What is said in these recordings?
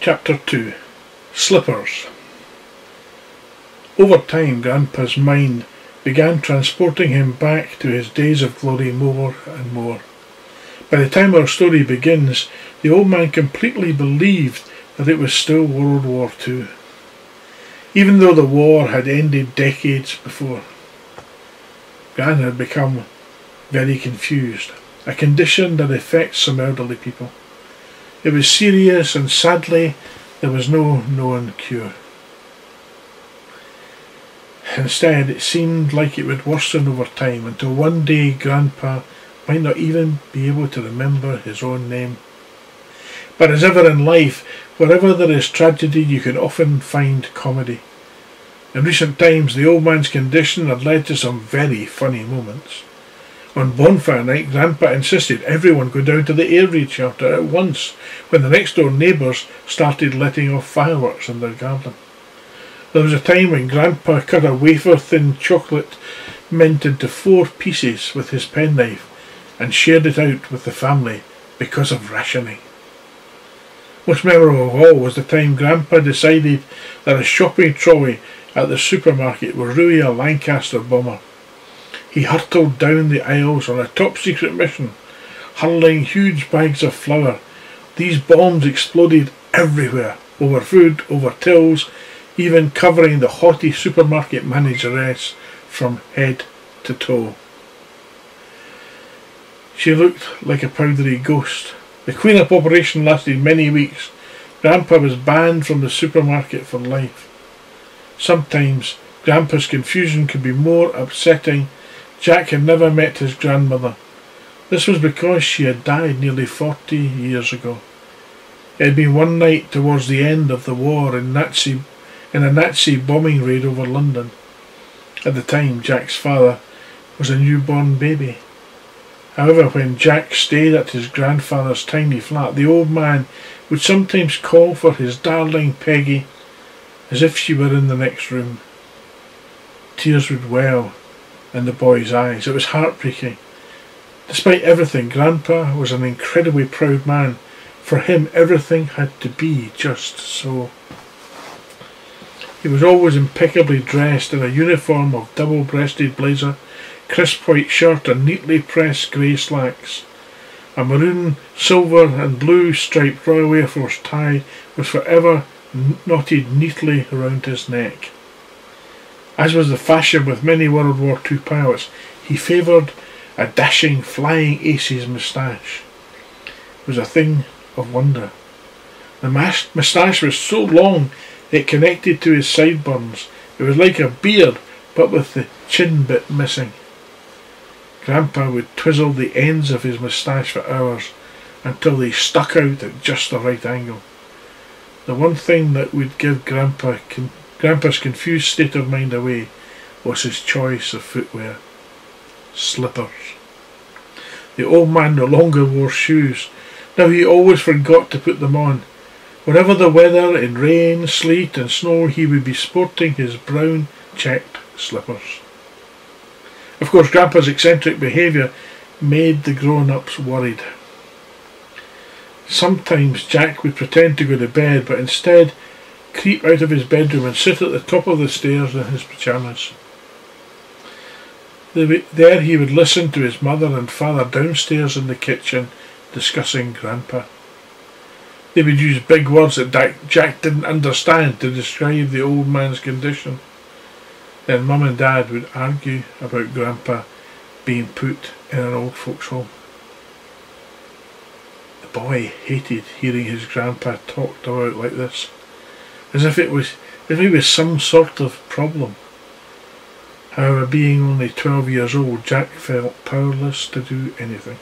Chapter 2. Slippers. Over time, Grandpa's mind began transporting him back to his days of glory more and more. By the time our story begins, the old man completely believed that it was still World War II, even though the war had ended decades before. Gran had become very confused, a condition that affects some elderly people. It was serious, and sadly there was no known cure. Instead, it seemed like it would worsen over time until one day Grandpa might not even be able to remember his own name. But as ever in life, wherever there is tragedy, you can often find comedy. In recent times, the old man's condition had led to some very funny moments. On bonfire night, Grandpa insisted everyone go down to the air raid shelter at once when the next door neighbours started letting off fireworks in their garden. There was a time when Grandpa cut a wafer-thin chocolate mint into 4 pieces with his penknife and shared it out with the family because of rationing. Most memorable of all was the time Grandpa decided that a shopping trolley at the supermarket was really a Lancaster bomber. He hurtled down the aisles on a top-secret mission, hurling huge bags of flour. These bombs exploded everywhere, over food, over tills, even covering the haughty supermarket manageress from head to toe. She looked like a powdery ghost. The clean-up operation lasted many weeks. Grandpa was banned from the supermarket for life. Sometimes Grandpa's confusion could be more upsetting. Jack had never met his grandmother. This was because she had died nearly 40 years ago. It had been one night towards the end of the war in a Nazi bombing raid over London. At the time, Jack's father was a newborn baby. However, when Jack stayed at his grandfather's tiny flat, the old man would sometimes call for his darling Peggy as if she were in the next room. Tears would well in the boy's eyes. It was heartbreaking. Despite everything, Grandpa was an incredibly proud man. For him, everything had to be just so. He was always impeccably dressed in a uniform of double-breasted blazer, crisp white shirt and neatly pressed grey slacks. A maroon, silver and blue striped Royal Air Force tie was forever knotted neatly around his neck. As was the fashion with many World War II pilots, he favoured a dashing flying ace's moustache. It was a thing of wonder. The moustache was so long it connected to his sideburns. It was like a beard, but with the chin bit missing. Grandpa would twizzle the ends of his moustache for hours until they stuck out at just the right angle. The one thing that would give Grandpa's confused state of mind away was his choice of footwear. Slippers. The old man no longer wore shoes. Now he always forgot to put them on. Whatever the weather, in rain, sleet and snow, he would be sporting his brown checked slippers. Of course, Grandpa's eccentric behaviour made the grown-ups worried. Sometimes Jack would pretend to go to bed, but instead creep out of his bedroom and sit at the top of the stairs in his pyjamas. There he would listen to his mother and father downstairs in the kitchen discussing Grandpa. They would use big words that Jack didn't understand to describe the old man's condition. Then Mum and Dad would argue about Grandpa being put in an old folks' home. The boy hated hearing his grandpa talked about like this, as if it was some sort of problem. However, being only 12 years old, Jack felt powerless to do anything.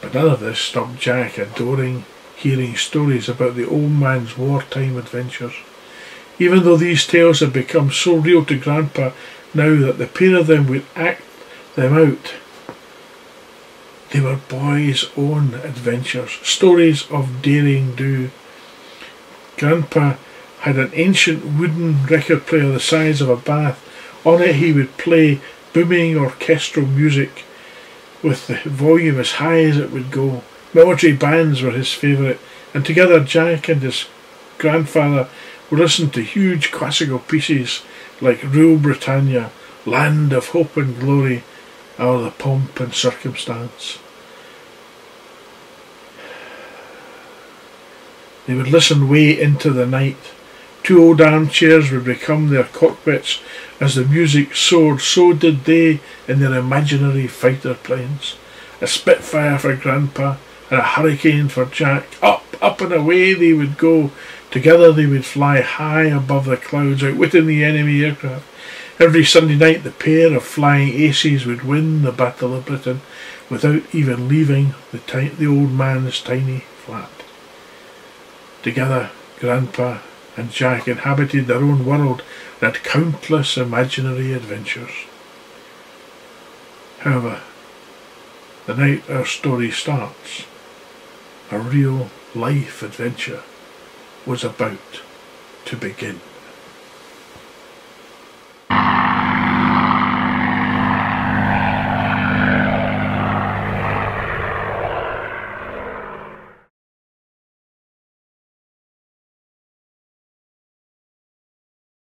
But none of this stopped Jack adoring hearing stories about the old man's wartime adventures. Even though these tales had become so real to Grandpa now that the pair of them would act them out, they were boys' own adventures, stories of daring do. Grandpa had an ancient wooden record player the size of a bath. On it he would play booming orchestral music with the volume as high as it would go. Military bands were his favourite, and together Jack and his grandfather would listen to huge classical pieces like Rule Britannia, Land of Hope and Glory, or The Pomp and Circumstance. They would listen way into the night. Two old armchairs would become their cockpits as the music soared. So did they in their imaginary fighter planes. A Spitfire for Grandpa and a Hurricane for Jack. Up, up and away they would go. Together they would fly high above the clouds, outwitting the enemy aircraft. Every Sunday night the pair of flying aces would win the Battle of Britain without even leaving the old man's tiny flat. Together, Grandpa and Jack inhabited their own world and had countless imaginary adventures. However, the night our story starts, a real life adventure was about to begin.